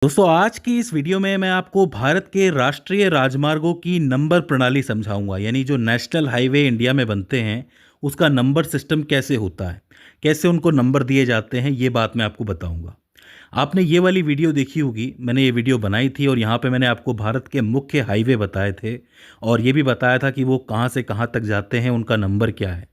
दोस्तों आज की इस वीडियो में मैं आपको भारत के राष्ट्रीय राजमार्गों की नंबर प्रणाली समझाऊंगा। यानी जो नेशनल हाईवे इंडिया में बनते हैं उसका नंबर सिस्टम कैसे होता है, कैसे उनको नंबर दिए जाते हैं, ये बात मैं आपको बताऊंगा। आपने ये वाली वीडियो देखी होगी, मैंने ये वीडियो बनाई थी और यहाँ पे मैंने आपको भारत के मुख्य हाईवे बताए थे और ये भी बताया था कि वो कहाँ से कहाँ तक जाते हैं, उनका नंबर क्या है।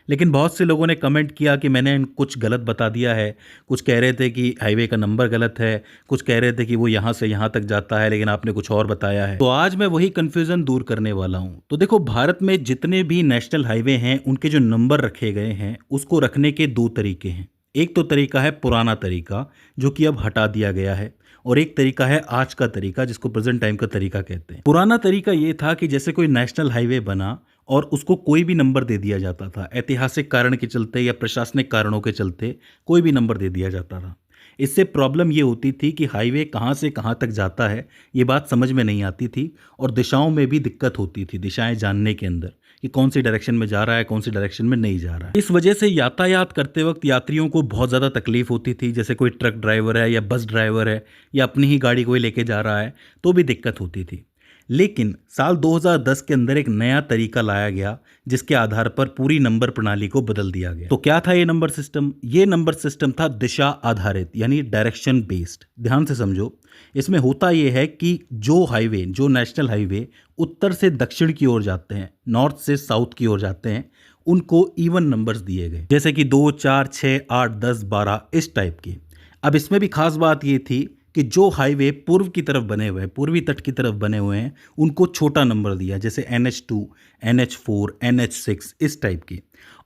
लेकिन बहुत से लोगों ने कमेंट किया कि मैंने कुछ गलत बता दिया है। कुछ कह रहे थे कि हाईवे का नंबर गलत है, कुछ कह रहे थे कि वो यहाँ से यहाँ तक जाता है, लेकिन आपने कुछ और बताया है। तो आज मैं वही कन्फ्यूज़न दूर करने वाला हूँ। तो देखो, भारत में जितने भी नेशनल हाईवे हैं उनके जो नंबर रखे गए हैं उसको रखने के दो तरीके हैं। एक तो तरीका है पुराना तरीका, जो कि अब हटा दिया गया है, और एक तरीका है आज का तरीका, जिसको प्रेजेंट टाइम का तरीका कहते हैं। पुराना तरीका ये था कि जैसे कोई नेशनल हाईवे बना और उसको कोई भी नंबर दे दिया जाता था, ऐतिहासिक कारण के चलते या प्रशासनिक कारणों के चलते कोई भी नंबर दे दिया जाता था। इससे प्रॉब्लम ये होती थी कि हाईवे कहाँ से कहाँ तक जाता है ये बात समझ में नहीं आती थी, और दिशाओं में भी दिक्कत होती थी, दिशाएं जानने के अंदर कि कौन सी डायरेक्शन में जा रहा है, कौन सी डायरेक्शन में नहीं जा रहा है। इस वजह से यातायात करते वक्त यात्रियों को बहुत ज़्यादा तकलीफ होती थी। जैसे कोई ट्रक ड्राइवर है या बस ड्राइवर है या अपनी ही गाड़ी कोई लेके जा रहा है तो भी दिक्कत होती थी। लेकिन साल 2010 के अंदर एक नया तरीका लाया गया जिसके आधार पर पूरी नंबर प्रणाली को बदल दिया गया। तो क्या था ये नंबर सिस्टम? ये नंबर सिस्टम था दिशा आधारित, यानी डायरेक्शन बेस्ड। ध्यान से समझो, इसमें होता ये है कि जो नेशनल हाईवे उत्तर से दक्षिण की ओर जाते हैं, नॉर्थ से साउथ की ओर जाते हैं, उनको इवन नंबर्स दिए गए, जैसे कि 2, 4, 6, 8, 10, 12 इस टाइप के। अब इसमें भी खास बात ये थी कि जो हाईवे पूर्व की तरफ बने हुए हैं, पूर्वी तट की तरफ बने हुए हैं, उनको छोटा नंबर दिया, जैसे NH2, NH4, NH6 इस टाइप की।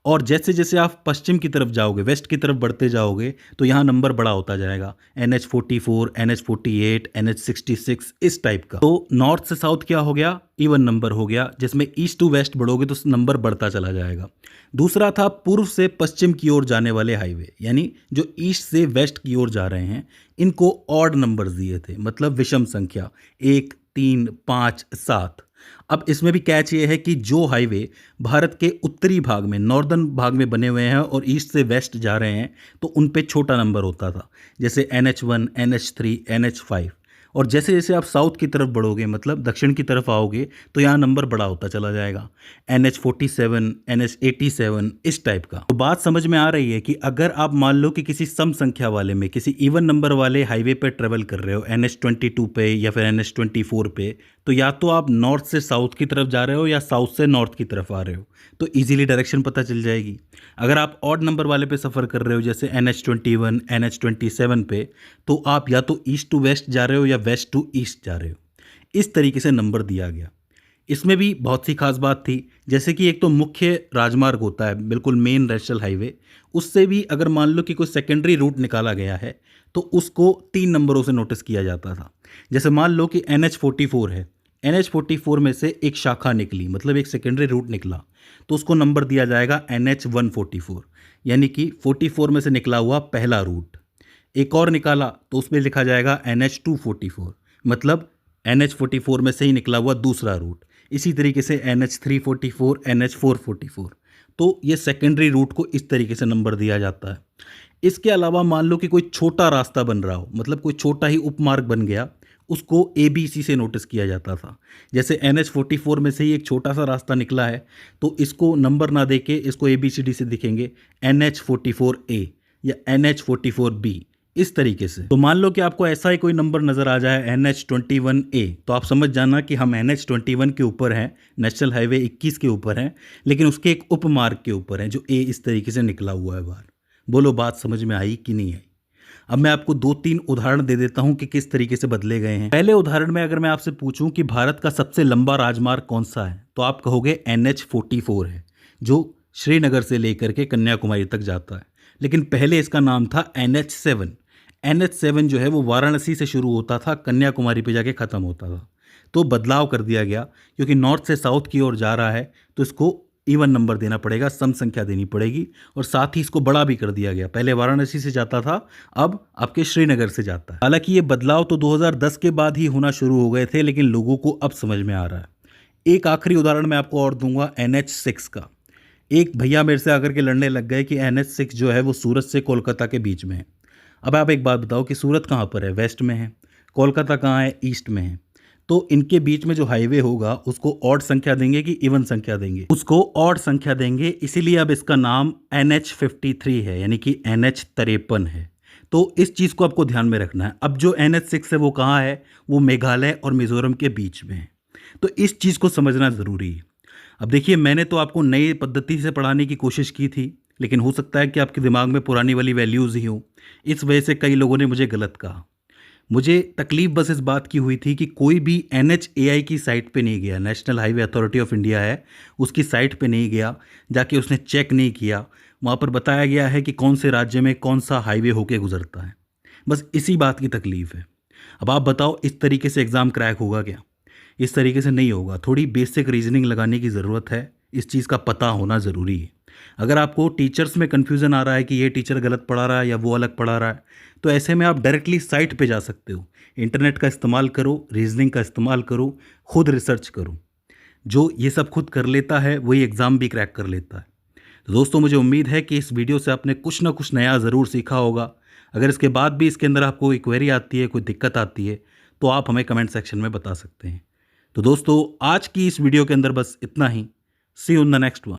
और जैसे जैसे आप पश्चिम की तरफ जाओगे, वेस्ट की तरफ बढ़ते जाओगे, तो यहाँ नंबर बड़ा होता जाएगा, NH44, NH48, NH66 इस टाइप का। तो नॉर्थ से साउथ क्या हो गया? इवन नंबर हो गया, जिसमें ईस्ट टू वेस्ट बढ़ोगे तो नंबर बढ़ता चला जाएगा। दूसरा था पूर्व से पश्चिम की ओर जाने वाले हाईवे, यानी जो ईस्ट से वेस्ट की ओर जा रहे हैं, इनको ऑड नंबर्स दिए थे, मतलब विषम संख्या, 1, 3, 5, 7। अब इसमें भी कैच ये है कि जो हाईवे भारत के उत्तरी भाग में, नॉर्दर्न भाग में बने हुए हैं और ईस्ट से वेस्ट जा रहे हैं, तो उन पे छोटा नंबर होता था, जैसे NH1, NH3, NH5। और जैसे जैसे आप साउथ की तरफ बढ़ोगे, मतलब दक्षिण की तरफ आओगे, तो यहाँ नंबर बड़ा होता चला जाएगा, NH47, NH87 इस टाइप का। तो बात समझ में आ रही है कि अगर आप मान लो कि किसी सम संख्या वाले में, किसी इवन नंबर वाले हाईवे पे ट्रेवल कर रहे हो, NH22 पे या फिर NH24 पे, तो या तो आप नॉर्थ से साउथ की तरफ जा रहे हो या साउथ से नॉर्थ की तरफ आ रहे हो, तो इजीली डायरेक्शन पता चल जाएगी। अगर आप ऑड नंबर वाले पे सफ़र कर रहे हो, जैसे NH21, NH27 पे, तो आप या तो ईस्ट टू वेस्ट जा रहे हो या वेस्ट टू ईस्ट जा रहे हो। इस तरीके से नंबर दिया गया। इसमें भी बहुत सी खास बात थी, जैसे कि एक तो मुख्य राजमार्ग होता है, बिल्कुल मेन नेशनल हाईवे, उससे भी अगर मान लो कि कोई सेकेंडरी रूट निकाला गया है तो उसको 3 नंबरों से नोटिस किया जाता था। जैसे मान लो कि NH44 है, NH44 में से एक शाखा निकली, मतलब एक सेकेंडरी रूट निकला, तो उसको नंबर दिया जाएगा NH144, यानी कि 44 में से निकला हुआ पहला रूट। एक और निकाला तो उसमें लिखा जाएगा NH244, मतलब NH44 में से ही निकला हुआ दूसरा रूट। इसी तरीके से NH344, NH444। तो ये सेकेंडरी रूट को इस तरीके से नंबर दिया जाता है। इसके अलावा मान लो कि कोई छोटा रास्ता बन रहा हो, मतलब कोई छोटा ही उपमार्ग बन गया, उसको ABC से नोटिस किया जाता था। जैसे NH44 में से ही एक छोटा सा रास्ता निकला है, तो इसको नंबर ना देके इसको ABCD से दिखेंगे, NH44A या NH44B, इस तरीके से। तो मान लो कि आपको ऐसा ही कोई नंबर नज़र आ जाए NH21A, तो आप समझ जाना कि हम NH21 के ऊपर हैं, नेशनल हाईवे 21 के ऊपर हैं, लेकिन उसके एक उपमार्ग के ऊपर हैं जो A इस तरीके से निकला हुआ है बाहर। बोलो बात समझ में आई कि नहीं आई? अब मैं आपको 2-3 उदाहरण दे देता हूं कि किस तरीके से बदले गए हैं। पहले उदाहरण में अगर मैं आपसे पूछूं कि भारत का सबसे लंबा राजमार्ग कौन सा है, तो आप कहोगे NH44 है, जो श्रीनगर से लेकर के कन्याकुमारी तक जाता है। लेकिन पहले इसका नाम था NH7। NH7 जो है वो वाराणसी से शुरू होता था, कन्याकुमारी पे जाके ख़त्म होता था। तो बदलाव कर दिया गया, क्योंकि नॉर्थ से साउथ की ओर जा रहा है तो इसको इवन नंबर देना पड़ेगा, सम संख्या देनी पड़ेगी, और साथ ही इसको बड़ा भी कर दिया गया। पहले वाराणसी से जाता था, अब आपके श्रीनगर से जाता है। हालांकि ये बदलाव तो 2010 के बाद ही होना शुरू हो गए थे, लेकिन लोगों को अब समझ में आ रहा है। एक आखिरी उदाहरण मैं आपको और दूंगा NH6 का। एक भैया मेरे से आकर के लड़ने लग गए कि NH6 जो है वो सूरत से कोलकाता के बीच में है। अब आप एक बात बताओ कि सूरत कहाँ पर है? वेस्ट में है। कोलकाता कहाँ है? ईस्ट में है। तो इनके बीच में जो हाईवे होगा उसको ऑड संख्या देंगे कि इवन संख्या देंगे? उसको ऑड संख्या देंगे, इसीलिए अब इसका नाम NH53 है, यानी कि NH53 है। तो इस चीज़ को आपको ध्यान में रखना है। अब जो NH6 है वो कहाँ है? वो मेघालय और मिज़ोरम के बीच में है। तो इस चीज़ को समझना ज़रूरी है। अब देखिए, मैंने तो आपको नई पद्धति से पढ़ाने की कोशिश की थी, लेकिन हो सकता है कि आपके दिमाग में पुरानी वाली वैल्यूज़ ही हों। इस वजह से कई लोगों ने मुझे गलत कहा। मुझे तकलीफ़ बस इस बात की हुई थी कि कोई भी NHAI की साइट पे नहीं गया, national highway authority of India है, उसकी साइट पे नहीं गया, जाके उसने चेक नहीं किया। वहाँ पर बताया गया है कि कौन से राज्य में कौन सा हाईवे होके गुजरता है। बस इसी बात की तकलीफ़ है। अब आप बताओ, इस तरीके से एग्ज़ाम क्रैक होगा क्या? इस तरीके से नहीं होगा। थोड़ी बेसिक रीजनिंग लगाने की ज़रूरत है। इस चीज़ का पता होना ज़रूरी है। अगर आपको टीचर्स में कन्फ्यूज़न आ रहा है कि ये टीचर गलत पढ़ा रहा है या वो अलग पढ़ा रहा है, तो ऐसे में आप डायरेक्टली साइट पे जा सकते हो। इंटरनेट का इस्तेमाल करो, रीजनिंग का इस्तेमाल करो, खुद रिसर्च करो। जो ये सब खुद कर लेता है वही एग्ज़ाम भी क्रैक कर लेता है। तो दोस्तों, मुझे उम्मीद है कि इस वीडियो से आपने कुछ ना कुछ नया ज़रूर सीखा होगा। अगर इसके बाद भी इसके अंदर आपको कोई क्वेरी आती है, कोई दिक्कत आती है, तो आप हमें कमेंट सेक्शन में बता सकते हैं। तो दोस्तों, आज की इस वीडियो के अंदर बस इतना ही। See you in the next one.